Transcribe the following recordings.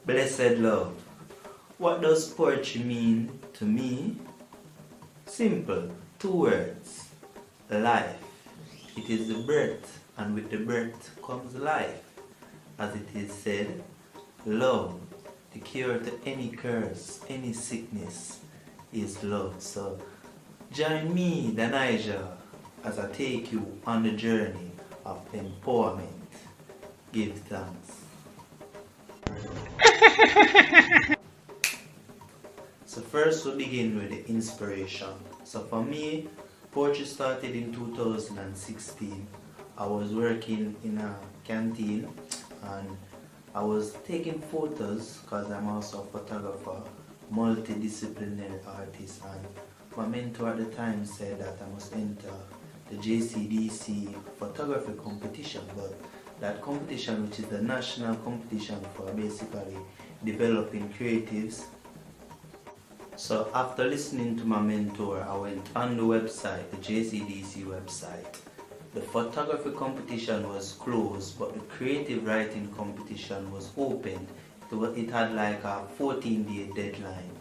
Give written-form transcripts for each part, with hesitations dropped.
Blessed love. What does poetry mean to me? Simple, 2 words. Life. It is the breath, and with the breath comes life. As it is said, love, the cure to any curse, any sickness, is love. So join me, Danijah, as I take you on the journey of empowerment. Give thanks. So first we begin with the inspiration. So for me, poetry started in 2016. I was working in a canteen and I was taking photos because I'm also a photographer, multidisciplinary artist, and my mentor at the time said that I must enter the JCDC photography competition, but that competition, which is the national competition for basically developing creatives. So after listening to my mentor, I went on the website, the JCDC website. The photography competition was closed, but the creative writing competition was opened. It had like a 14-day deadline.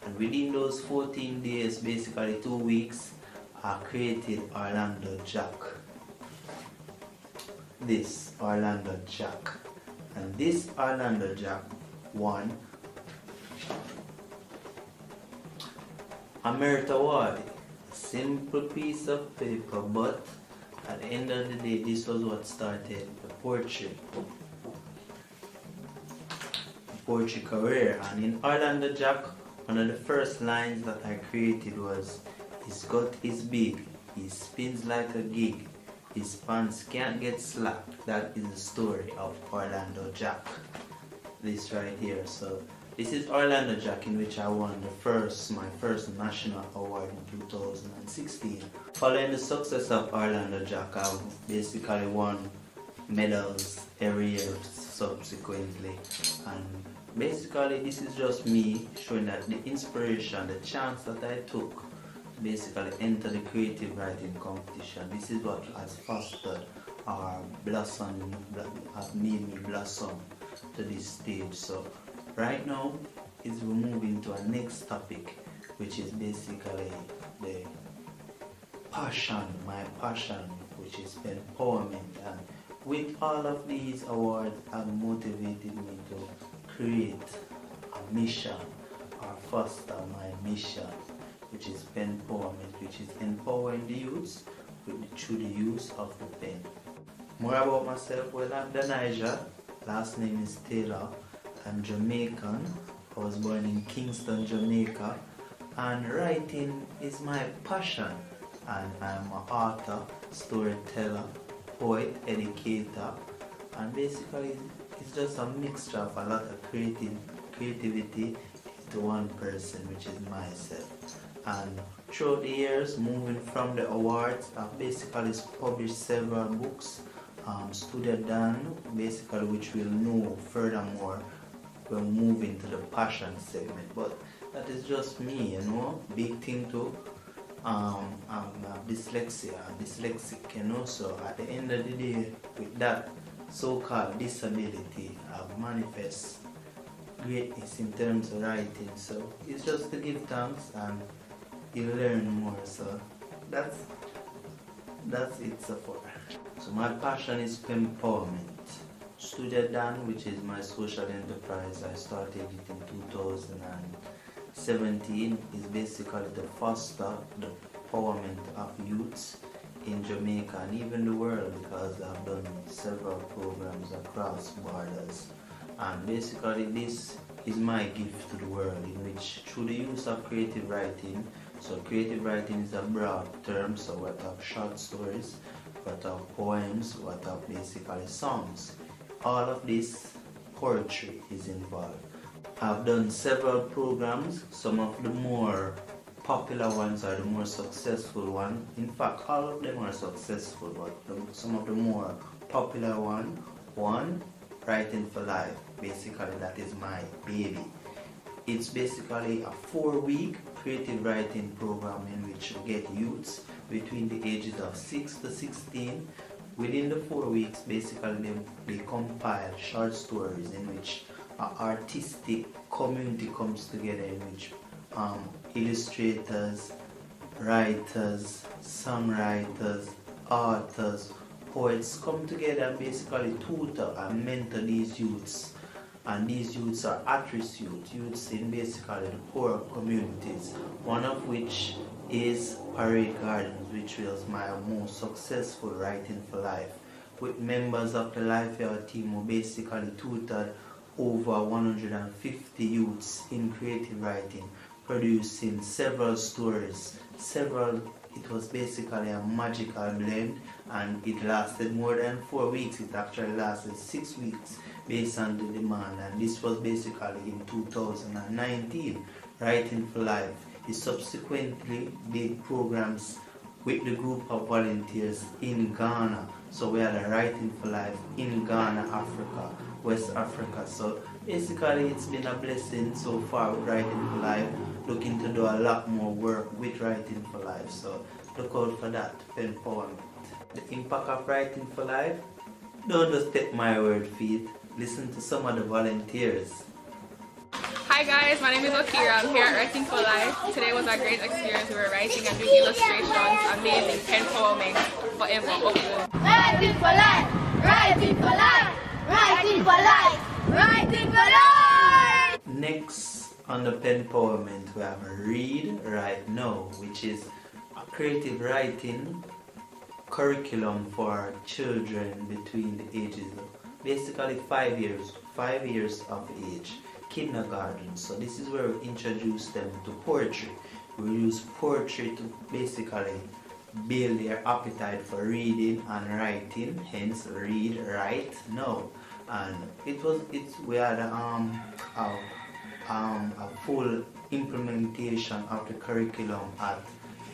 And within those 14 days, basically 2 weeks, I created Orlando Jack. This Orlando Jack. And this Orlando Jack won a merit award. A simple piece of paper, but at the end of the day, this was what started the poetry career. And in Orlando Jack, one of the first lines that I created was, his gut is big, he spins like a gig, his pants can't get slack. That is the story of Orlando Jack. This right here. So this is Orlando Jack, in which I won my first national award in 2016. Following the success of Orlando Jack, I basically won medals every year subsequently. And basically this is just me showing that the inspiration, the chance that I took to basically enter the creative writing competition, this is what has fostered or blossomed, has made me blossom to this stage. So right now is we're moving to our next topic, which is basically the passion, my passion, which is empowerment. And with all of these awards have motivated me to create a mission or foster my mission, which is empowerment, which is empowering the youths through the use of the pen. More about myself, well, I'm Danijah, last name is Taylor. I'm Jamaican. I was born in Kingston, Jamaica, and writing is my passion. And I'm an author, storyteller, poet, educator, and basically it's just a mixture of a lot of creativity into one person, which is myself. And throughout the years, moving from the awards, I've basically published several books, studied done, basically, which we'll know furthermore when moving to the passion segment. But that is just me, big thing too. I'm dyslexic, so at the end of the day, with that so-called disability, I've manifest greatness in terms of writing. So it's just to give thanks and you learn more. So that's it so far. So my passion is empowerment. Studio Dan, which is my social enterprise, I started it in 2017, is basically to foster the empowerment of youths in Jamaica and even the world, because I've done several programs across borders. And basically this is my gift to the world, in which through the use of creative writing, so creative writing is a broad term, so what of short stories, what of poems, what of basically songs. All of this poetry is involved. I've done several programs. Some of the more popular ones are the more successful ones. In fact, all of them are successful, but some of the more popular one, Writing for Life. Basically, that is my baby. It's basically a 4-week creative writing program in which we get youths between the ages of 6 to 16. Within the 4 weeks, basically they compile short stories in which an artistic community comes together in which illustrators, writers, songwriters, authors, poets come together and basically tutor and mentor these youths. And these youths are at-risk youths in basically the poor communities, one of which is Parade Gardens, which was my most successful Writing for Life, with members of the Life Yard team who basically tutored over 150 youths in creative writing, producing several stories, it was basically a magical blend, and it lasted more than 4 weeks. It actually lasted 6 weeks based on the demand, and this was basically in 2019. Writing for Life. He subsequently did programs with the group of volunteers in Ghana. So we had a Writing for Life in Ghana, Africa, West Africa. So basically it's been a blessing so far with Writing for Life. Looking to do a lot more work with Writing for Life. So look out for that, empowerment. The impact of Writing for Life? Don't just take my word for it. Listen to some of the volunteers. Hi guys, my name is Akira. I'm here at Writing for Life. Today was a great experience. We were writing and doing illustrations, amazing, pen poeming, forever, upward. Writing for life! Writing for life! Writing for life! Writing for life! Next on the pen empowerment, we have Read Right Now, which is a creative writing curriculum for children between the ages of basically 5 years of age, kindergarten. So this is where we introduce them to poetry. We use poetry to basically build their appetite for reading and writing, hence Read Right Now. And we had a full implementation of the curriculum at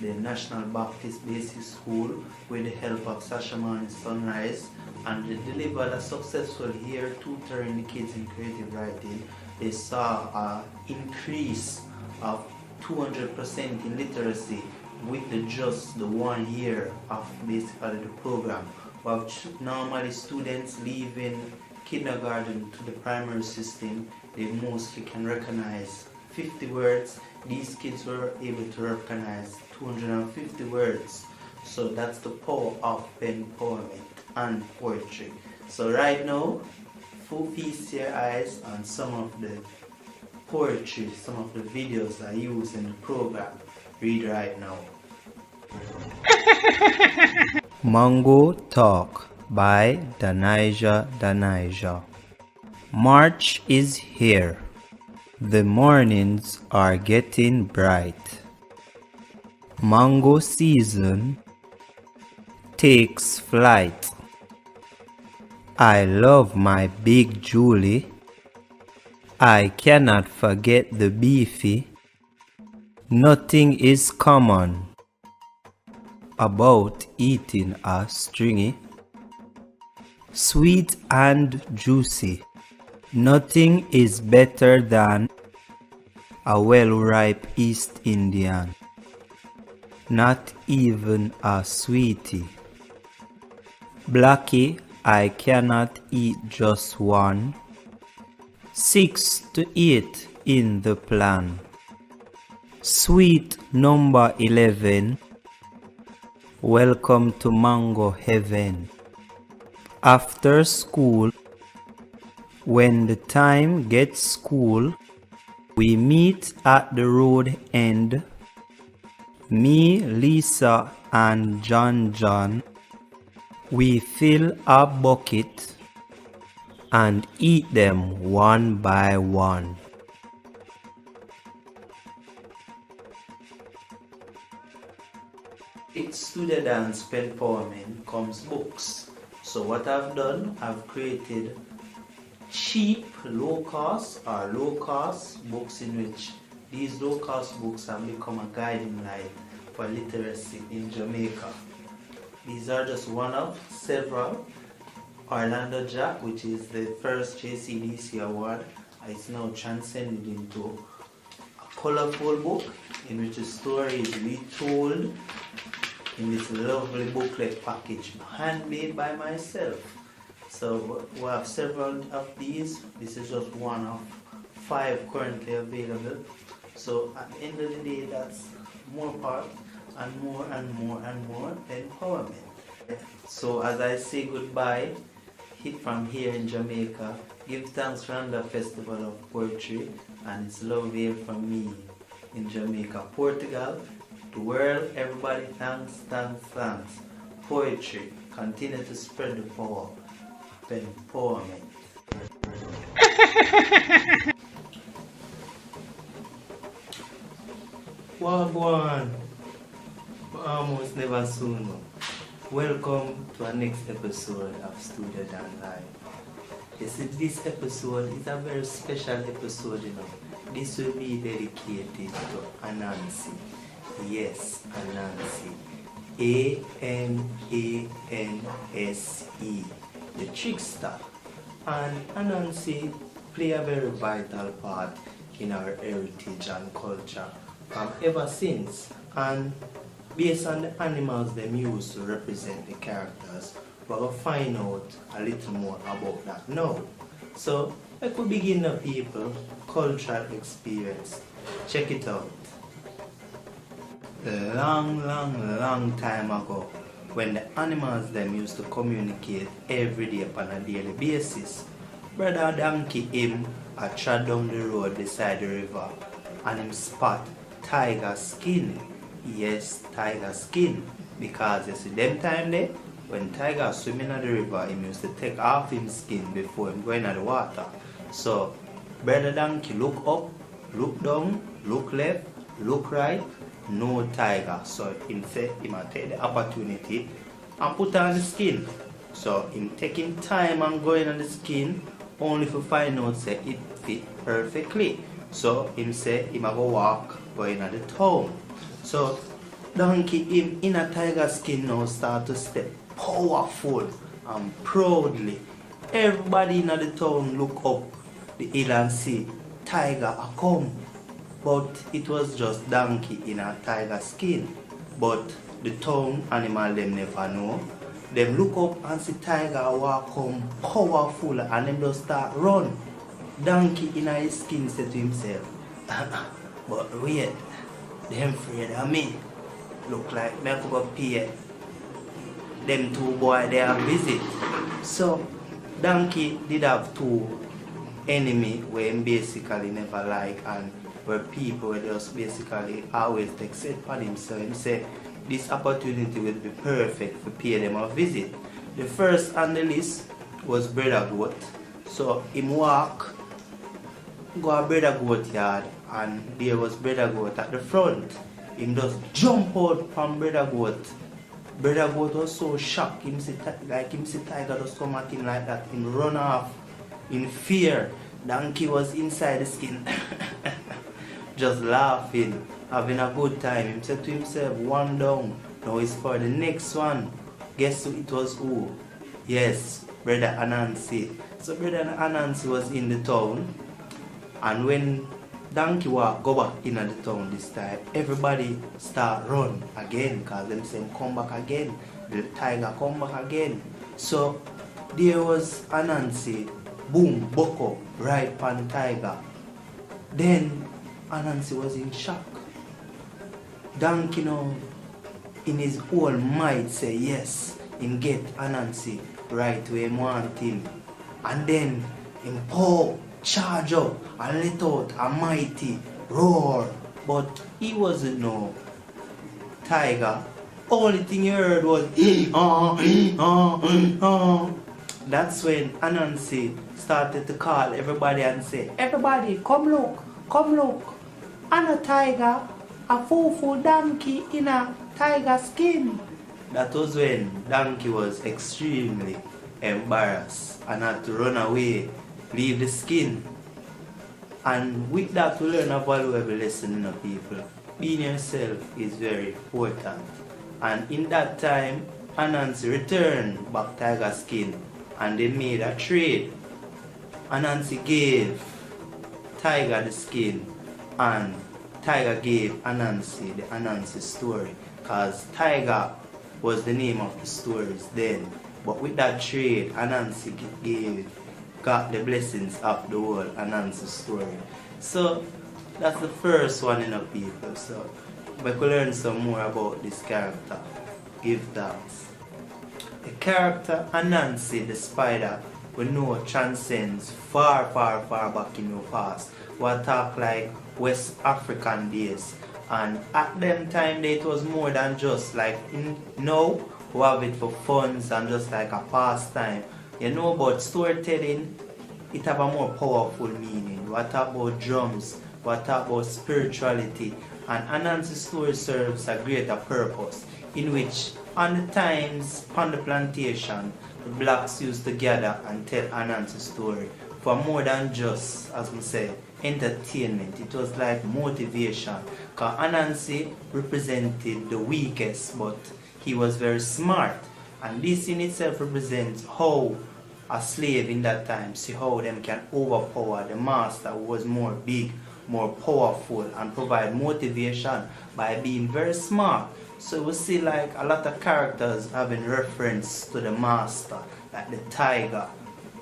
the National Baptist Basic School with the help of Sashaman Sunrise, and they delivered a successful year tutoring the kids in creative writing. They saw an increase of 200% in literacy with just the 1 year of basically the program. While normally students leaving kindergarten to the primary system, they mostly can recognize 50 words. These kids were able to recognize 250 words. So that's the power of pen empowerment and poetry. So right now, feast your eyes on some of the poetry, some of the videos I use in the program. Read Right Now. Mango Talk by Danijah. March is here. The mornings are getting bright. Mango season takes flight. I love my big Julie. I cannot forget the beefy. Nothing is common about eating a stringy, sweet and juicy. Nothing is better than a well-ripe East Indian. Not even a sweetie. Blackie, I cannot eat just one. 6 to 8 in the plan. Sweet number 11. Welcome to Mango Heaven. After school, when the time gets cool, we meet at the road end. Me, Lisa, and John, we fill a bucket and eat them one by one. With Studio Dance Pen Empowerment comes books. So what I've done, I've created cheap, low cost books in which these low cost books have become a guiding light for literacy in Jamaica. These are just one of several. Orlando Jack, which is the first JCDC award, is now transcended into a colorful book in which the story is retold in this lovely booklet package, handmade by myself. So we have several of these. This is just one of 5 currently available. So at the end of the day, that's more part and more and more and more empowerment. So as I say goodbye, hit from here in Jamaica, give thanks for Ronda Festival of Poetry, and it's love here from me in Jamaica, Portugal. The world, everybody, thanks, thanks, thanks. Poetry, continue to spread the power of empowerment. Wagwan, almost never soon. Welcome to our next episode of Studio Dan Live. You see, this episode is a very special episode, you know. This will be dedicated to Anansi. Yes, Anansi. A-N-A-N-S-E, the trickster. And Anansi play a very vital part in our heritage and culture from ever since. And based on the animals them used to represent the characters, we're going to find out a little more about that now. So, I could begin the people cultural experience. Check it out. Long time ago, when the animals them used to communicate every day upon a daily basis, Brother Donkey him a trod down the road beside the river and him spot tiger skin. Yes, tiger skin. Because you see them time there, when tiger swim in the river, he used to take off his skin before him going in the water. So, Brother Donkey look up, look down, look left, look right, no tiger. So, him say, he might take the opportunity and put on the skin. So, him taking time and going on the skin, only to find out say it fit perfectly. So, him say, he might go walk, going at the town. So, Donkey him in a tiger skin now start to step powerful and proudly. Everybody in the town look up the hill and see tiger a come. But it was just Donkey in a tiger skin. But the town animal them never know. Them look up and see tiger walk come powerful and them just start run. Donkey in his skin said to himself, but wait, them afraid of me. Look like me could go pay them 2 boys they are visit. So Donkey did have 2 enemies where him basically never like and where people were just basically always take set for him. So him say this opportunity will be perfect to pay them a visit. The first on the list was Brother Goat. So him walk, go to Brother Goat yard and there was Brother Goat at the front. Him just jump out from Brother Goat. Brother Goat was so shocked. Him see tiger just come at him like that. Him run off in fear. Donkey was inside the skin. Just laughing, having a good time. He said to himself, 1 down. Now it's for the next one. Guess who it was who? Yes, Brother Anansi. So Brother Anansi was in the town. And when Donkey walk go back in the town this time, everybody start run again because them say come back again. The tiger come back again. So there was Anansi, boom, buck up, right pan tiger. Then Anansi was in shock. Donkey now in his whole might say yes, him get Anansi right where he want him. And then him pow, charge up and let out a mighty roar. But he wasn't no tiger. Only thing he heard was That's when Anansi started to call everybody and say, everybody come look, come look. And a tiger, a full donkey in a tiger skin. That was when Donkey was extremely embarrassed and had to run away, leave the skin. And with that we learn a valuable lesson in people. Being yourself is very important. And in that time, Anansi returned back tiger skin and they made a trade. Anansi gave tiger the skin and tiger gave Anansi the Anansi story, because tiger was the name of the stories then. But with that trade, Anansi got the blessings of the whole Anansi story. So that's the first one in the people. So we could learn some more about this character. Give thanks. The character Anansi the spider we know transcends far back in your past. We talk like West African days. And at them time it was more than just like now we have it for funds and just like a pastime. You know, but storytelling, it have a more powerful meaning. We talk about drums, we talk about spirituality, and Anansi's story serves a greater purpose, in which on the times on the plantation, the blacks used to gather and tell Anansi's story for more than just, as we say, entertainment. It was like motivation. Because Anansi represented the weakest, but he was very smart. And this in itself represents how a slave in that time, see how them can overpower the master who was more big, more powerful, and provide motivation by being very smart. So we see like a lot of characters having reference to the master, like the tiger,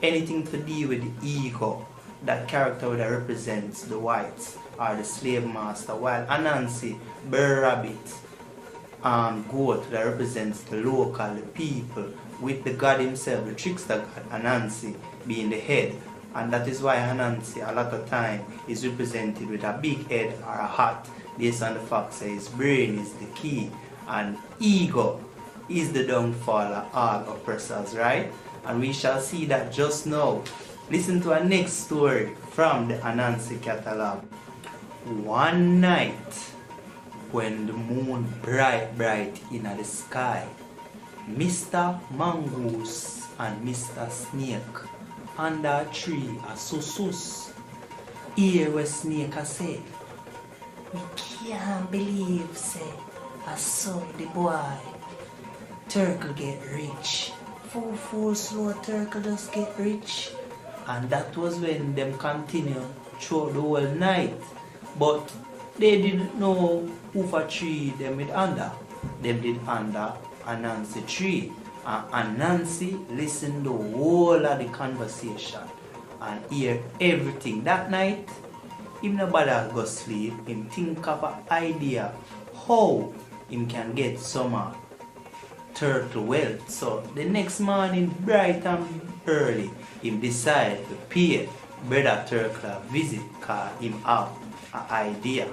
anything to do with the ego. That character that represents the whites or the slave master, while Anansi, bear rabbit, goat that represents the local, the people, with the god himself, the trickster god Anansi being the head. And that is why Anansi a lot of time is represented with a big head or a hat, based on the fact that his brain is the key and ego is the downfall of all oppressors, right? And we shall see that just now. Listen to our next story from the Anansi catalog. One night, when the moon bright in the sky, Mr. Mongoose and Mr. Snake under a tree a susus. Here where Snake a say, "We can't believe, say, I saw the boy. Turtle get rich. Full slow turtle just get rich." And that was when them continue through the whole night. But they didn't know who for tree them with under. Them did under Anansi tree. And Anansi listened to the whole of the conversation and hear everything. That night, him no bother go sleep. Him think of an idea how him can get some turtle wealth. So the next morning, bright and early, him decide to pay Brother Turtle a visit because him have an idea.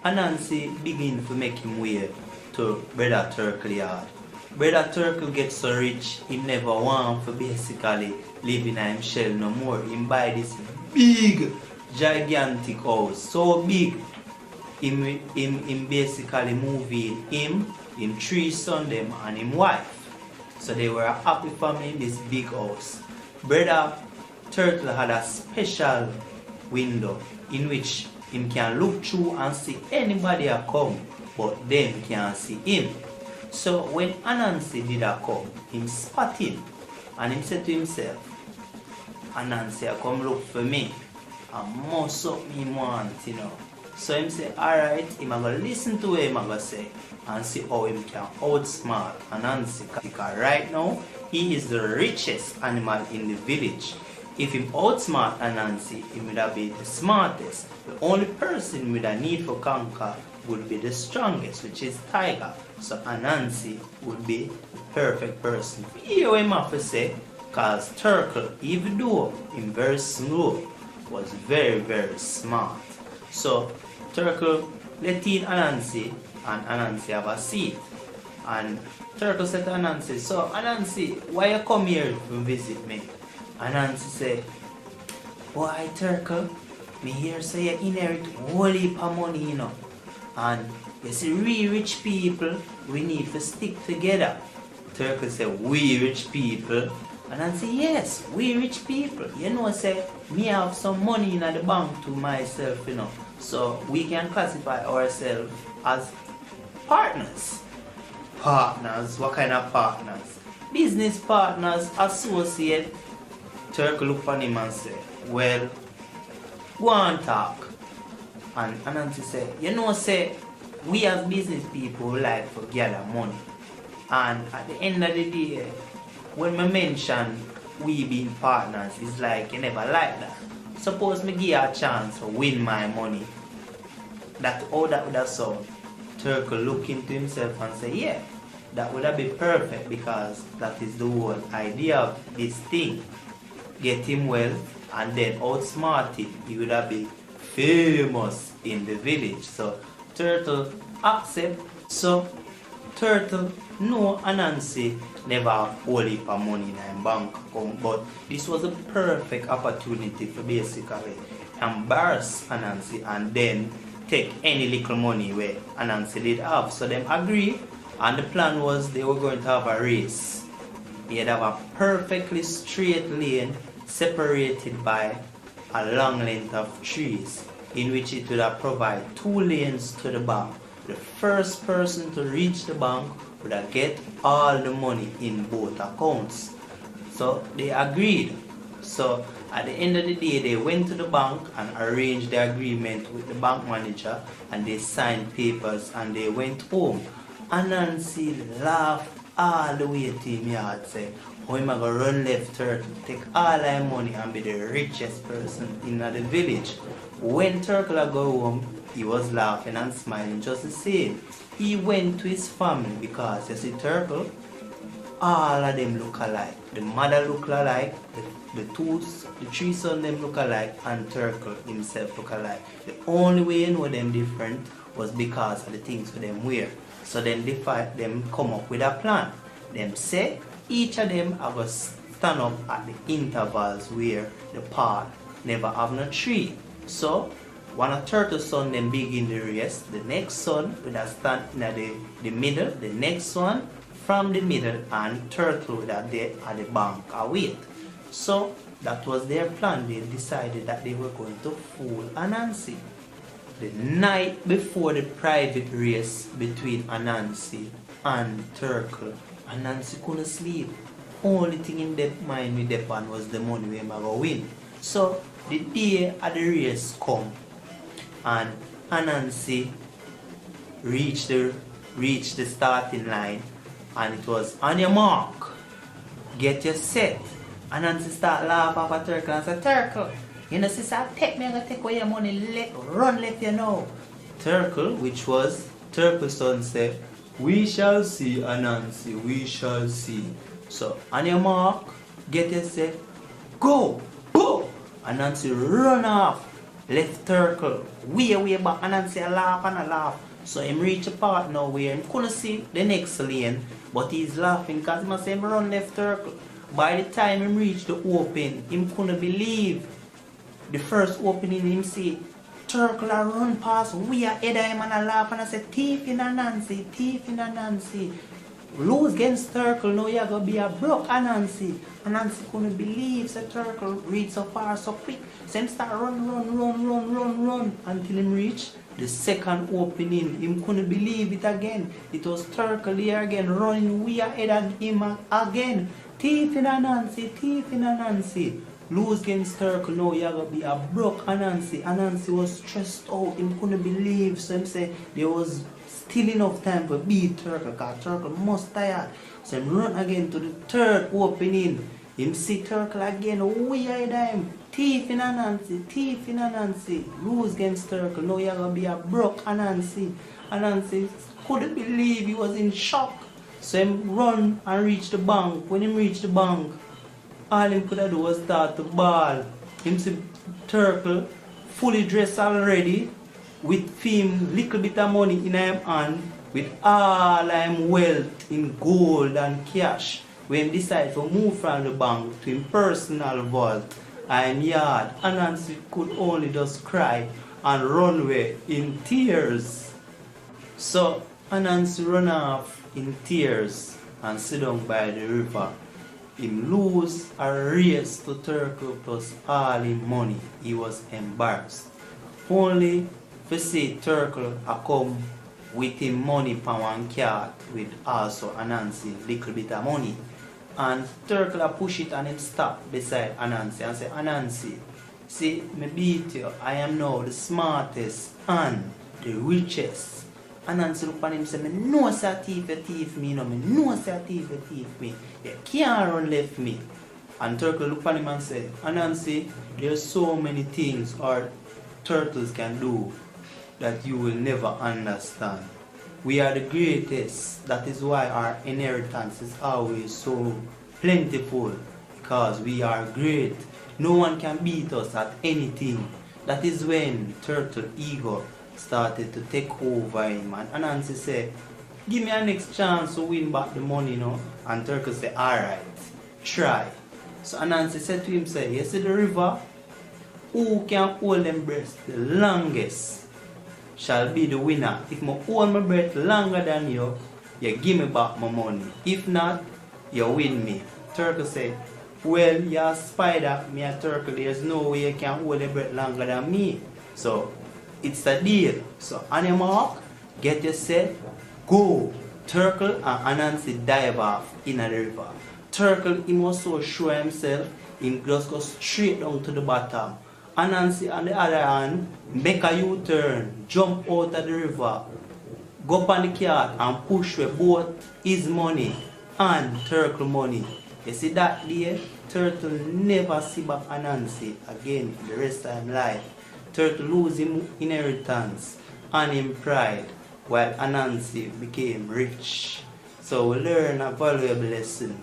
Anansi begin to make him way to Brother Turtle yard. Brother Turtle gets so rich, he never want to basically live in him shell no more. Him buy this big, gigantic house, so big. Him basically move in him 3 sons them and him wife. So they were a happy family in this big house. Brother Turtle had a special window in which him can look through and see anybody a come, but them can't see him. So when Anansi did a come, him spot him and him said to himself, "Anansi a come look for me. I must something him want, you know." So him say, alright, him a go listen to what him a go say and see how him can outsmart Anansi. Because right now, he is the richest animal in the village. If him outsmart Anansi, he would have been the smartest. The only person with a need for conquer would be the strongest, which is tiger. So Anansi would be the perfect person. Hear what him have to say, because Turtle, even though him very slow, was very smart. So Turtle let in Anansi, and Anansi have a seat. And Turtle said to Anansi, "So Anansi, why you come here to visit me?" Anansi said, "Boy Turtle, me here say you inherit whole heap of money, you know. And you see, we rich people, we need to stick together." Turtle said, "We rich people?" Anansi, "Yes, we rich people. You know, say, me have some money in the bank to myself, you know. So we can classify ourselves as partners." Partners? What kind of partners? Business partners, associate. Turtle look on him and say, "Well, go and talk." And Anansi say, "You know, say, we as business people like to gather money. And at the end of the day, when I mention we being partners, it's like you never like that. Suppose me give you a chance to win my money. That all that would have sound. Turkle look into himself and say, yeah, that would have been perfect because that is the whole idea of this thing. Get him wealth and then outsmart him. He would have been famous in the village. So Turtle accept. So Turtle no Anansi never have whole heap of money in a bank account, but this was a perfect opportunity for basically embarrass Anansi and then take any little money where Anansi did have. So them agree, and the plan was they were going to have a race. They'd have a perfectly straight lane separated by a long length of trees, in which it would have provided 2 lanes to the bank. The first person to reach the bank would have get all the money in both accounts. So they agreed. So at the end of the day, they went to the bank and arranged the agreement with the bank manager, and they signed papers and they went home. Anansi laughed all the way to him yard, say, how am I going to run left Turtle, take all my money and be the richest person in the village? When Turtle go home, he was laughing and smiling just the same. He went to his family because, you see, Turtle, all of them look alike. The mother look alike, the 3 sons them look alike, and Turtle himself look alike. The only way you know them different was because of the things for them wear. So then they fight, them come up with a plan. Them say each of them are going to stand up at the intervals where the path never have no tree. So one of Turtle's son then begin the race. The next son would have stand in the middle. The next one from the middle, and Turtle would have there at the bank await. So that was their plan. They decided that they were going to fool Anansi. The night before the private race between Anansi and Turtle, Anansi couldn't sleep. Only thing in their mind with their plan was the money we were going to win. So the day of the race come, and Anansi reached the starting line, and it was on your mark, get your set. Anansi start laugh at Turtle and say, Turtle, you know, sister, take me, I'm gonna take away your money, run left you know. Turtle, which was Turtle's son, said, we shall see, Anansi, we shall see. So on your mark, get your set, go, go. Anansi run off. Left Turtle way back, Anansi a laugh and a laugh. So him reach a part now where he couldn't see the next lane, but he's laughing because he must say him run left Turtle. By the time him reach the open, him couldn't believe the first opening. Him see Turtle a run past way ahead of him and a laugh and I say, thief in Anansi, thief in Anansi. Lose against Turtle, now you're going to be a broke Anansi. Anansi couldn't believe that Turtle reached so far so quick. So him start run until him reach the second opening. Him couldn't believe it again. It was Turtle here again running way ahead of him again. Thief in Anansi, thief in Anansi. Lose against Turtle, now you're going to be a broke Anansi. Anansi was stressed out. Him couldn't believe. So him say there was still enough time for beat Turtle because Turtle must tired. So him run again to the third opening. Him see Turtle again way ahead of him. Thief in Anansi, thief in Anansi. Lose against Turtle, now you're going to be a broke Anansi. Anansi couldn't believe, he was in shock. So him run and reach the bank. When him reach the bank, all him could do was start to bawl. Him see Turtle fully dressed already, with him little bit of money in him hand, with all him wealth in gold and cash. When he decided to move from the bank to his personal vault and yard, Anansi could only just cry and run away in tears. So Anansi run off in tears and sit down by the river. Him lose a race to Turtle plus all his money. He was embarrassed. Only to see Turtle a come with him money from one cart with also Anansi little bit of money. And Turtle a push it and him stop beside Anansi and say, Anansi, see, me beat you. I am now the smartest and the richest Anansi look at him and say, me know say a thief you thief me, you know, me know say a thief you thief me. You can't run left me. And Turtle look at him and say, Anansi, there's so many things our turtles can do that you will never understand. We are the greatest. That is why our inheritance is always so plentiful, because we are great. No one can beat us at anything. That is when Turtle ego started to take over him. And Anansi said, give me a next chance to win back the money, you know. And Turtle said, alright, try. So Anansi said to him, say, you see the river? Who can hold them breath the longest shall be the winner. If I hold my breath longer than you, you give me back my money. If not, you win me. Turtle said, well, you're a spider, me a turtle, there's no way you can hold your breath longer than me. So, it's a deal. So, on your mark, get your set, go. Turtle and Anansi dive off in the river. Turtle, he was so sure himself, he just go straight down to the bottom. Anansi on the other hand, make a U-turn, jump out of the river, go up on the cart and push with both his money and Turtle money. You see that day, Turtle never see back Anansi again for the rest of his life. Turtle lose his inheritance and his pride, while Anansi became rich. So we learn a valuable lesson.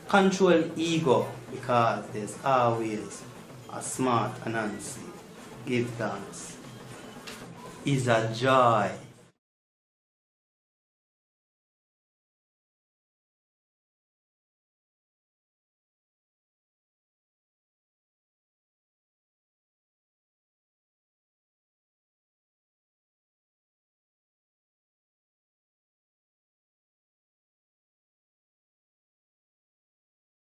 Control ego, because there's always a smart Anansi. Give thanks. It's a joy